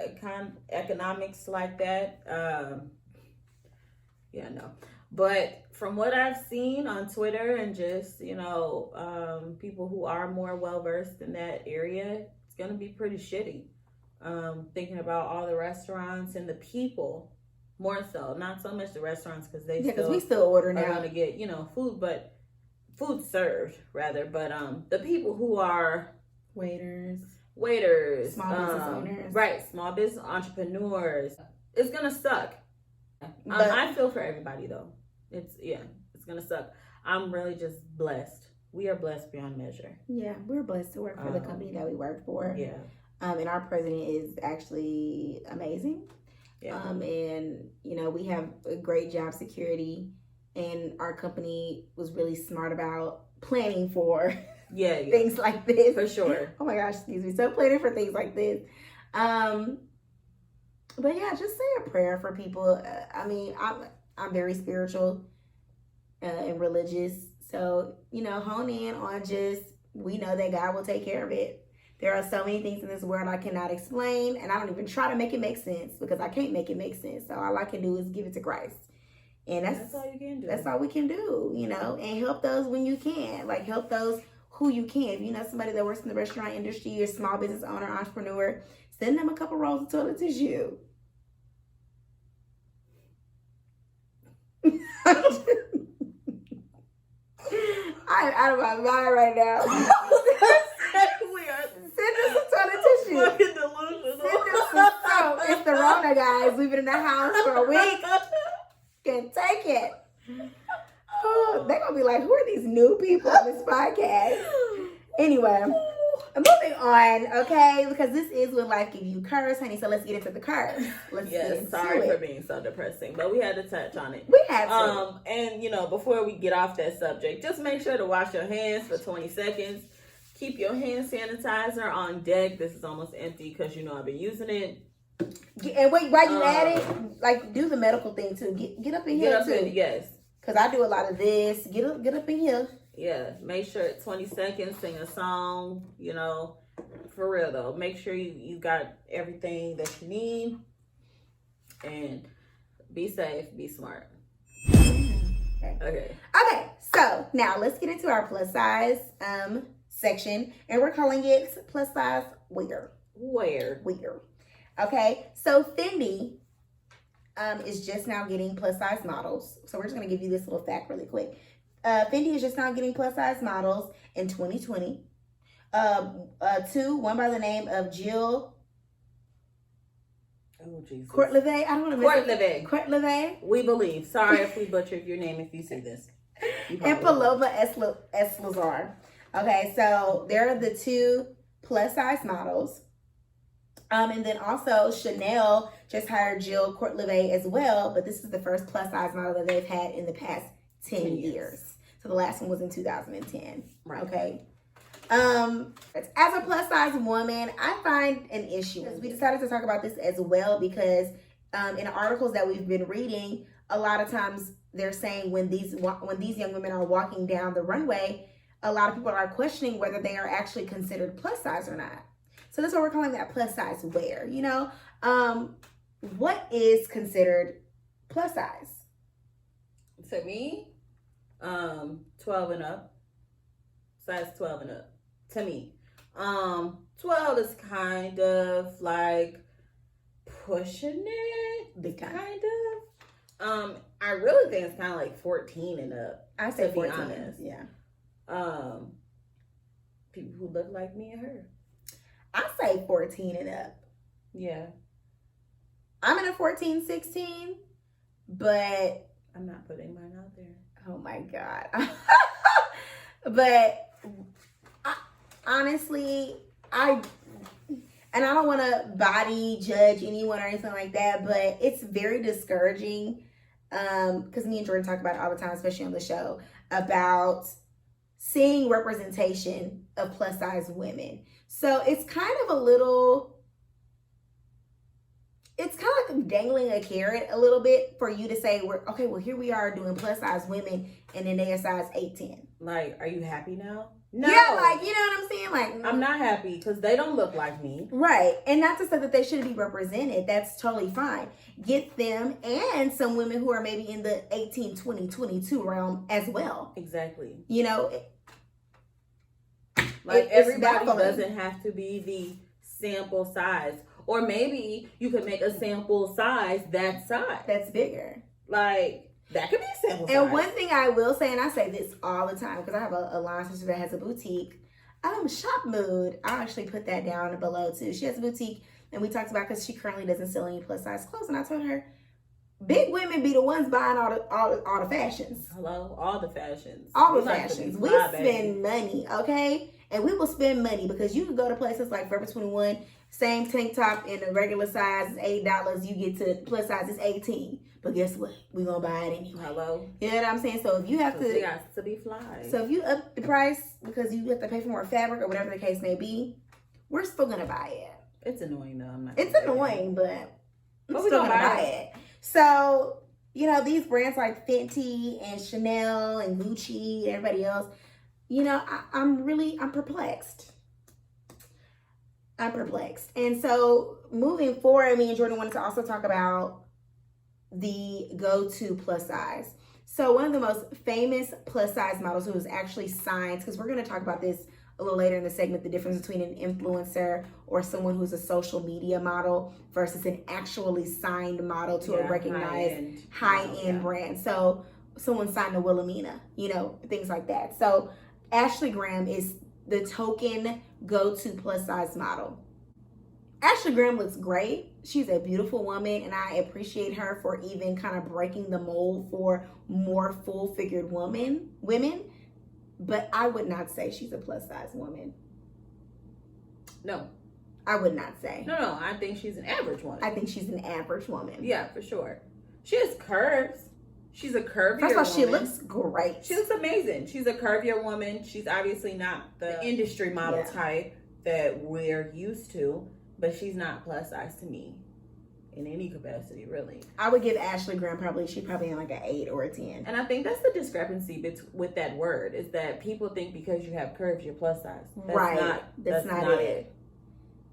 economics like that. Yeah, no. But from what I've seen on Twitter and just, people who are more well-versed in that area, it's going to be pretty shitty. Thinking about all the restaurants and the people, more so. Not so much the restaurants because we still order now. Are going to get, food, but food served, rather. But the people who are... Waiters, small business owners. Right, small business entrepreneurs. It's going to suck. I feel for everybody, though. It's gonna suck. I'm really just blessed. We are blessed beyond measure. Yeah, we're blessed to work for the company that we work for. Yeah. And our president is actually amazing. Yeah. And we have a great job security, and our company was really smart about planning for things like this. For sure. Oh my gosh, excuse me. So planning for things like this. But yeah, just say a prayer for people. I'm very spiritual and religious. So, hone in on we know that God will take care of it. There are so many things in this world I cannot explain, and I don't even try to make it make sense because I can't make it make sense. So all I can do is give it to Christ. And that's all you can do. That's all we can do, and help those when you can. Like, help those who you can. If you know somebody that works in the restaurant industry or small business owner, entrepreneur, send them a couple rolls of toilet tissue. I'm out of my mind right now. Send us some toilet tissue. Fucking delusional. Send us some soap. It's the Rona, guys. We've been in the house for a week. Can't take it. Oh, they're gonna be like, who are these new people on this podcast? Anyway, moving on, okay? Because this is when life gives you curves, honey. So let's get into the curves. Sorry for being so depressing, but we had to touch on it. We had to. And before we get off that subject, just make sure to wash your hands for 20 seconds. Keep your hand sanitizer on deck. This is almost empty because I've been using it. And wait, while you at it, like, do the medical thing too. Get up in here too. Yes. Because I do a lot of this. Get up in here. Yeah, make sure it's 20 seconds, sing a song, for real though. Make sure you got everything that you need, and be safe, be smart. Okay, so now let's get into our plus size section, and we're calling it plus size wear. Okay, so Fendi is just now getting plus size models. So we're just going to give you this little fact really quick. Fendi is just now getting plus size models in 2020. One by the name of Jill Courtlevay. I don't want to miss it. Courtlevay. We believe. Sorry if we butchered your name if you see this. And Paloma S. Lazar. Okay, so they're the two plus size models. And then also Chanel just hired Jill Courtlevay as well, but this is the first plus size model that they've had in the past 10 years. So the last one was in 2010. Right. Okay. As a plus size woman, I find an issue. We decided to talk about this as well because in articles that we've been reading, a lot of times they're saying when these young women are walking down the runway, a lot of people are questioning whether they are actually considered plus size or not. So that's what we're calling that plus size wear. What is considered plus size? To me, 12 and up. Size 12 and up. To me. 12 is kind of like pushing it. Kind of. I really think it's kind of like 14 and up. I say 14. Honest. Yeah. People who look like me and her. I say 14 and up. Yeah. I'm in a 14, 16, but I'm not putting mine out there. Oh my God. But honestly, I don't want to body judge anyone or anything like that, but it's very discouraging because me and Jordan talk about it all the time, especially on the show, about seeing representation of plus size women. So it's kind of like dangling a carrot a little bit for you to say, here we are doing plus size women and then they are size 8, 10. Like, are you happy now? No. Yeah, like, you know what I'm saying? Like, no. I'm not happy because they don't look like me. Right. And not to say that they shouldn't be represented. That's totally fine. Get them and some women who are maybe in the 18, 20, 22 realm as well. Exactly. You know, like everybody doesn't have to be the sample size. Or maybe you could make a sample size that size. That's bigger. Like, that could be a sample size. And one thing I will say, and I say this all the time, because I have a line sister that has a boutique. Shop Mood. I'll actually put that down below too. She has a boutique, and we talked about because she currently doesn't sell any plus size clothes. And I told her, big women be the ones buying all the fashions. Hello, all the fashions. All the fashions. We spend money, okay? And we will spend money because you can go to places like Forever 21, same tank top in the regular size is $8. You get to plus size is $18. But guess what? We're gonna buy it anyway. Hello. You know what I'm saying? So if you have to got to be fly. So if you up the price because you have to pay for more fabric or whatever the case may be, we're still gonna buy it. It's annoying though. I'm not. It's annoying, but we're still gonna buy it. So, you know, these brands like Fenty and Chanel and Gucci and everybody else, you know, I'm perplexed. I'm perplexed. And so moving forward, me and Jordan wanted to also talk about the go-to plus size. So one of the most famous plus size models who was actually signed, because we're going to talk about this a little later in the segment, the difference between an influencer or someone who's a social media model versus an actually signed model to a recognized high-end brand. So someone signed to Wilhelmina, you know, things like that. So Ashley Graham is the token go-to plus size model. Ashley Graham looks great. She's a beautiful woman, and I appreciate her for even kind of breaking the mold for more full-figured women. But I would not say she's a plus-size woman. No. I would not say. No, I think she's an average woman. I think she's an average woman. Yeah, for sure. She has curves. She's a curvier woman. First of all, she looks great. She looks amazing. She's a curvier woman. She's obviously not the industry model type that we're used to, but she's not plus size to me in any capacity, really. I would give Ashley Graham she's probably in like an 8 or a 10. And I think that's the discrepancy with that word, is that people think because you have curves, you're plus size. That's not it.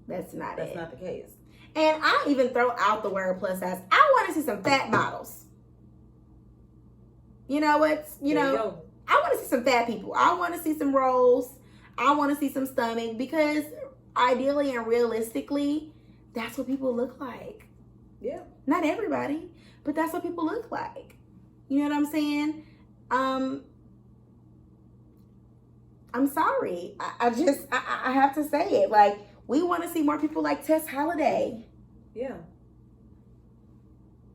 That's not the case. And I'll even throw out the word plus size. I want to see some fat models. You know what? I want to see some fat people. I want to see some rolls. I want to see some stomach, because ideally and realistically, that's what people look like. Yeah. Not everybody, but that's what people look like. You know what I'm saying? I'm sorry. I have to say it. Like, we want to see more people like Tess Holliday. Yeah.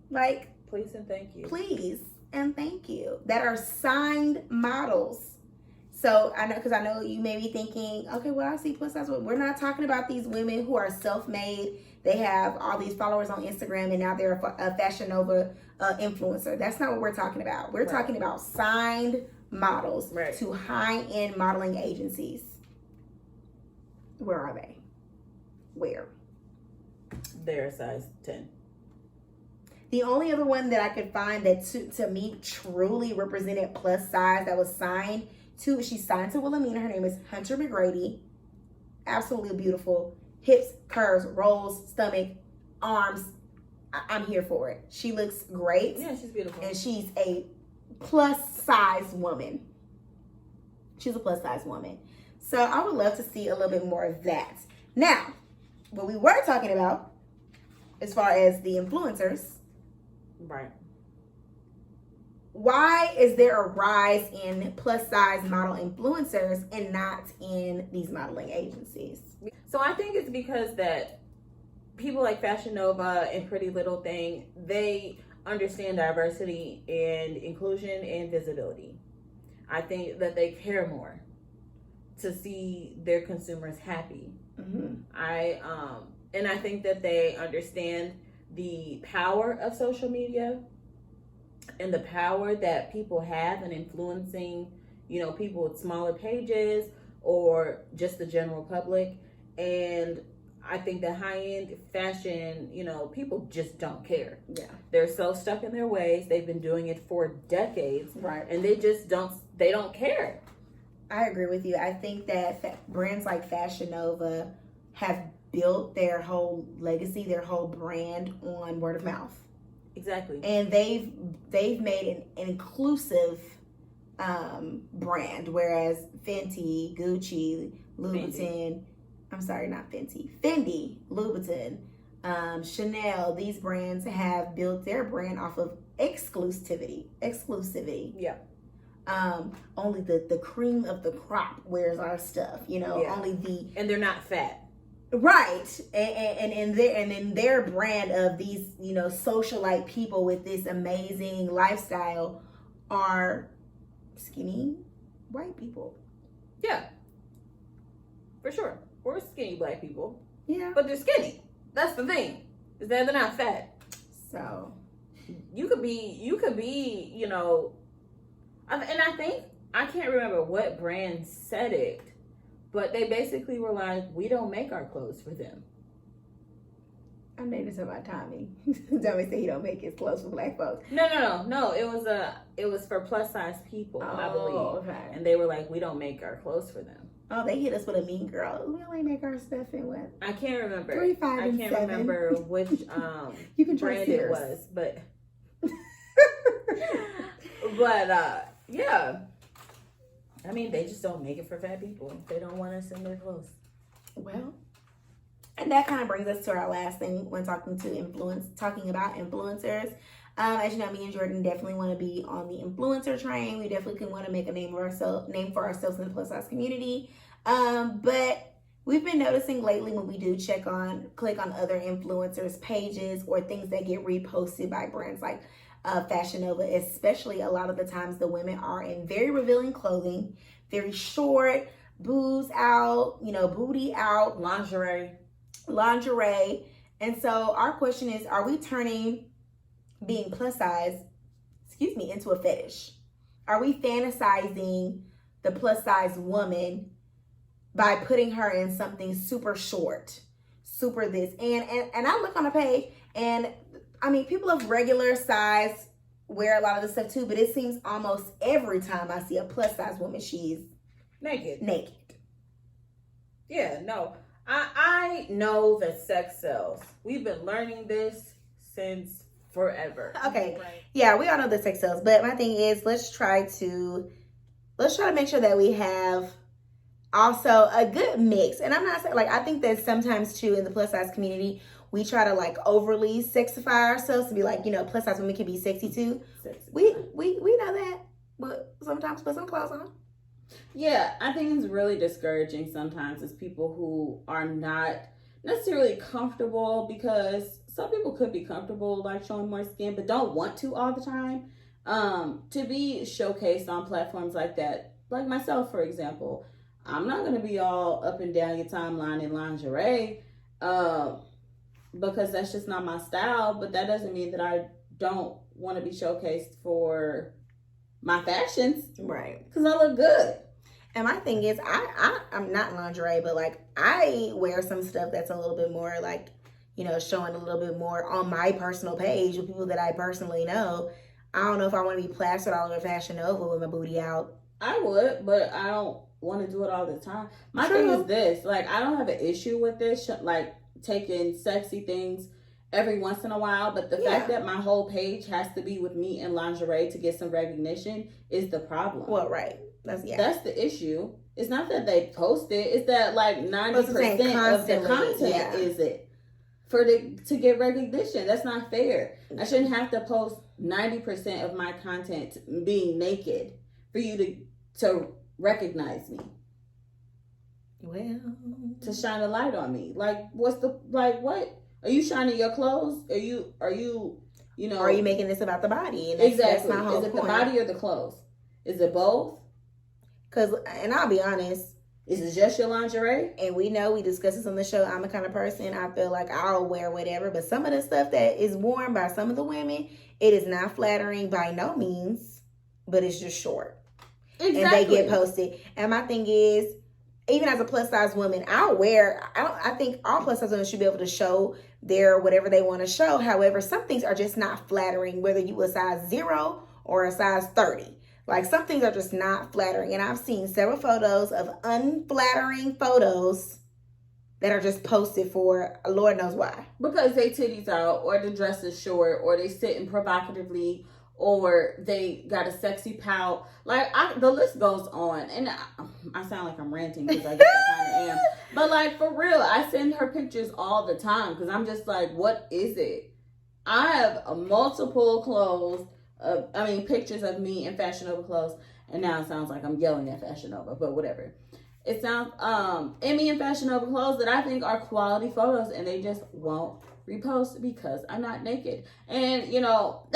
Like, please and thank you. Please and thank you. That are signed models. So I know you may be thinking, okay, well, I see plus size. We're not talking about these women who are self-made. They have all these followers on Instagram, and now they're a Fashion Nova influencer. That's not what we're talking about. We're talking about signed models to high-end modeling agencies. Where are they? Where? They're size 10. The only other one that I could find that to me truly represented plus size that was signed to, she's signed to Wilhelmina. Her name is Hunter McGrady. Absolutely beautiful. Hips, curves, rolls, stomach, arms. I'm here for it. She looks great. Yeah, she's beautiful. And she's a plus size woman. She's a plus size woman. So I would love to see a little bit more of that. Now, what we were talking about, as far as the influencers. Right. Why is there a rise in plus size model influencers and not in these modeling agencies? So I think it's because that people like Fashion Nova and Pretty Little Thing, they understand diversity and inclusion and visibility. I think that they care more to see their consumers happy. Mm-hmm. And I think that they understand the power of social media and the power that people have in influencing, people with smaller pages or just the general public. And I think that high-end fashion, people just don't care. Yeah. They're so stuck in their ways. They've been doing it for decades. Right. And they just don't care. I agree with you. I think that brands like Fashion Nova have built their whole legacy, their whole brand on word of mouth. Exactly. And they've made an inclusive brand, whereas Fenty, Gucci, Louboutin, I'm sorry, not Fenty, Fendi, Louboutin, Chanel, these brands have built their brand off of exclusivity. Yeah. Only the cream of the crop wears our stuff, and they're not fat. Right. And in their brand of these, socialite people with this amazing lifestyle are skinny white people. Yeah. For sure. Or skinny black people. Yeah. But they're skinny. That's the thing. Is that they're not fat. So you could be, and I think, I can't remember what brand said it, but they basically were like, we don't make our clothes for them. I'm dating about Tommy. Tommy said he don't make his clothes for black folks. No. It was for plus size people, I believe. Okay. And they were like, we don't make our clothes for them. Oh, they hit us with a mean girl. We only make our stuff in what? I can't remember. 3, 5, and 7. I can't remember which you can brand Sears. It was, but yeah. I mean, they just don't make it for fat people. They don't want us in their clothes. Well, and that kind of brings us to our last thing when talking about influencers. As you know, me and Jordan definitely want to be on the influencer train. We definitely can want to make a name for ourselves in the plus size community. But we've been noticing lately when we do click on other influencers' pages or things that get reposted by brands like Fashion Nova, especially a lot of the times the women are in very revealing clothing, very short, boobs out, booty out, lingerie. And so our question is, are we turning being plus size, into a fetish? Are we fantasizing the plus size woman by putting her in something super short, super this? And I look on the page, and I mean, people of regular size wear a lot of this stuff too, but it seems almost every time I see a plus size woman, she's naked. Yeah, no. I know that sex sells. We've been learning this since forever. Okay. Right. Yeah, we all know that sex sells. But my thing is, let's try to make sure that we have also a good mix. And I'm not saying, I think that sometimes too in the plus size community, we try to overly sexify ourselves to be plus size women can be sexy too. We know that, but sometimes put some clothes on. Yeah, I think it's really discouraging sometimes as people who are not necessarily comfortable, because some people could be comfortable showing more skin but don't want to all the time, to be showcased on platforms like that. Like myself, for example, I'm not going to be all up and down your timeline in lingerie because that's just not my style, but that doesn't mean that I don't want to be showcased for my fashions. Right. Because I look good. And my thing is, I'm not lingerie, but I wear some stuff that's a little bit more showing a little bit more on my personal page with people that I personally know. I don't know if I want to be plastered all over Fashion Nova with my booty out. I would, but I don't want to do it all the time. My thing is this, I don't have an issue with this, taking sexy things every once in a while, but the fact that my whole page has to be with me in lingerie to get some recognition is the problem. Well, right. That's the issue. It's not that they post it, it's that 90% of the content is it to get recognition. That's not fair. I shouldn't have to post 90% of my content being naked for you to recognize me. Well, to shine a light on me. What? Are you shining your clothes? Are you are you making this about the body? And exactly. That's my whole point. Is it point. the body or the clothes? Is it both? And I'll be honest, is it just your lingerie? And we discuss this on the show. I'm the kind of person, I feel like I'll wear whatever, but some of the stuff that is worn by some of the women, it is not flattering by no means, but it's just short. Exactly. And they get posted. And my thing is, even as a plus size woman, I think all plus size women should be able to show their whatever they want to show. However, some things are just not flattering, whether you a size 0 or a size 30. Like, some things are just not flattering. And I've seen several photos of unflattering photos that are just posted for Lord knows why. Because they titties out, or the dress is short, or they sitting provocatively, or they got a sexy pout. Like, the list goes on. And I sound like I'm ranting because I guess I kind of am. But, like, for real, I send her pictures all the time because I'm just like, what is it? I have multiple clothes, pictures of me in Fashion Nova clothes. And now it sounds like I'm yelling at Fashion Nova, but whatever. It sounds, in me in Fashion Nova clothes that I think are quality photos, and they just won't repost because I'm not naked. And, you know,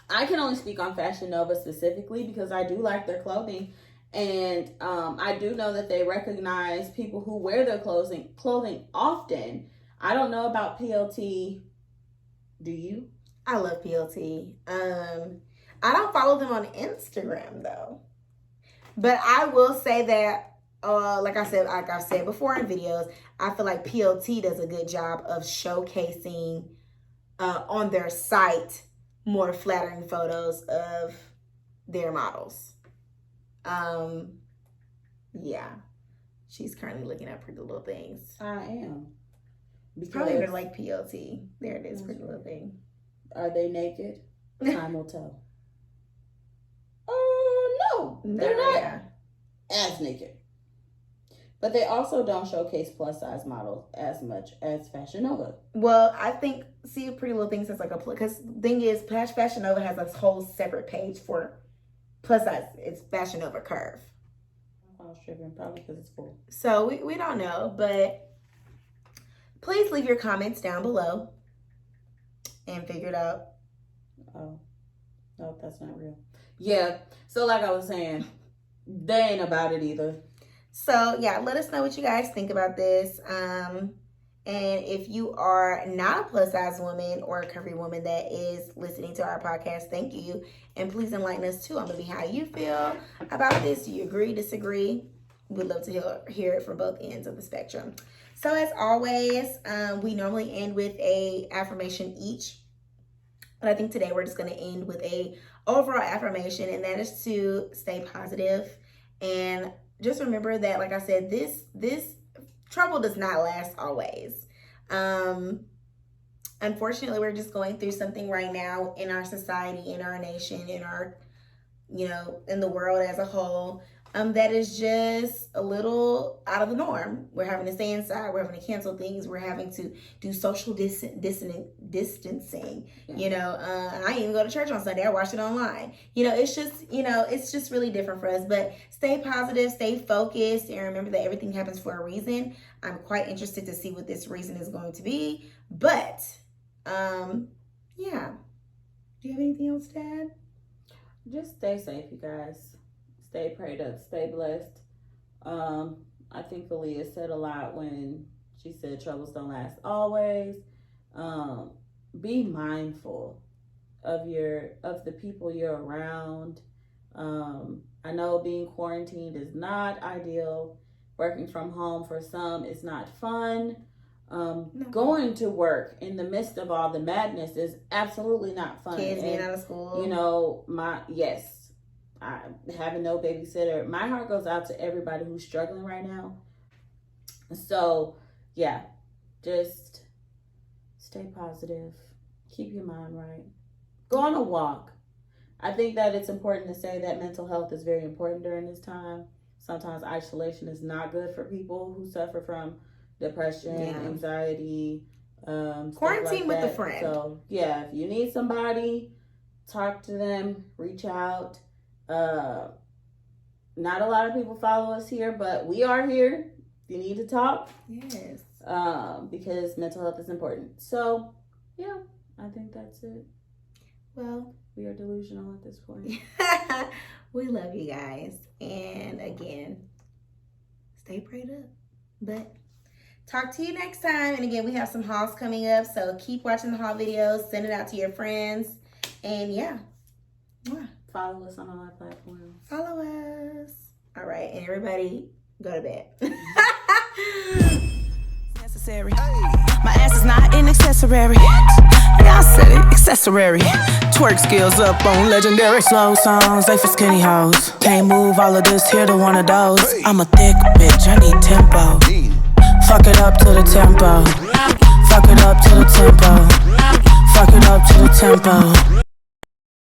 I can only speak on Fashion Nova specifically because I do like their clothing. And I do know that they recognize people who wear their clothing often. I don't know about PLT. Do you? I love PLT. I don't follow them on Instagram though. But I will say that, like I've said before in videos, I feel like PLT does a good job of showcasing on their site more flattering photos of their models. Yeah. She's currently looking at Pretty Little Things. I am. Probably gonna like PLT. There it is, Pretty Little Thing. Are they naked? Time will tell. No, they're not as naked. But they also don't showcase plus size models as much as Fashion Nova. Well, I think Pretty Little Things is like because the thing is, Fashion Nova has a whole separate page for plus size. It's Fashion Nova Curve. I was tripping, probably because it's full. So we don't know, but please leave your comments down below and figure it out. Oh, no, that's not real. Yeah, so like I was saying, they ain't about it either. So yeah, let us know what you guys think about this. And if you are not a plus size woman or a curvy woman that is listening to our podcast, thank you. And please enlighten us too on maybe how you feel about this. Do you agree, disagree? We'd love to hear it from both ends of the spectrum. So as always, we normally end with a affirmation each. But I think today we're just going to end with a overall affirmation, and that is to stay positive. And just remember that, like I said, this trouble does not last always. Unfortunately, we're just going through something right now in our society, in our nation, in our, in the world as a whole, that is just a little out of the norm. We're having to stay inside. We're having to cancel things. We're having to do social distancing. I didn't even go to church on Sunday. I watched it online. It's just really different for us. But stay positive, stay focused, and remember that everything happens for a reason. I'm quite interested to see what this reason is going to be. But, yeah. Do you have anything else to add? Just stay safe, you guys. Stay prayed up, stay blessed. I think Aaliyah said a lot when she said troubles don't last always. Be mindful of the people you're around. I know being quarantined is not ideal. Working from home for some is not fun. Going to work in the midst of all the madness is absolutely not fun. Kids being out of school. Having no babysitter. My heart goes out to everybody who's struggling right now. So, yeah, just stay positive. Keep your mind right. Go on a walk. I think that it's important to say that mental health is very important during this time. Sometimes isolation is not good for people who suffer from depression, anxiety, quarantine with a friend. So, yeah, if you need somebody, talk to them, reach out. Not a lot of people follow us here, but we are here. If you need to talk, yes, because mental health is important. So, yeah, I think that's it. Well, we are delusional at this point. We love you guys, and again, stay prayed up. But talk to you next time. And again, we have some hauls coming up, so keep watching the haul videos, send it out to your friends, and yeah. Follow us on all our platforms. Follow us. All right, and everybody go to bed. necessary. My ass is not an accessory. Yeah, I said it, accessory. Twerk skills up on legendary. Slow songs, they for skinny hoes. Can't move all of this, here to one of those. I'm a thick bitch, I need tempo. Fuck it up to the tempo. Fuck it up to the tempo. Fuck it up to the tempo.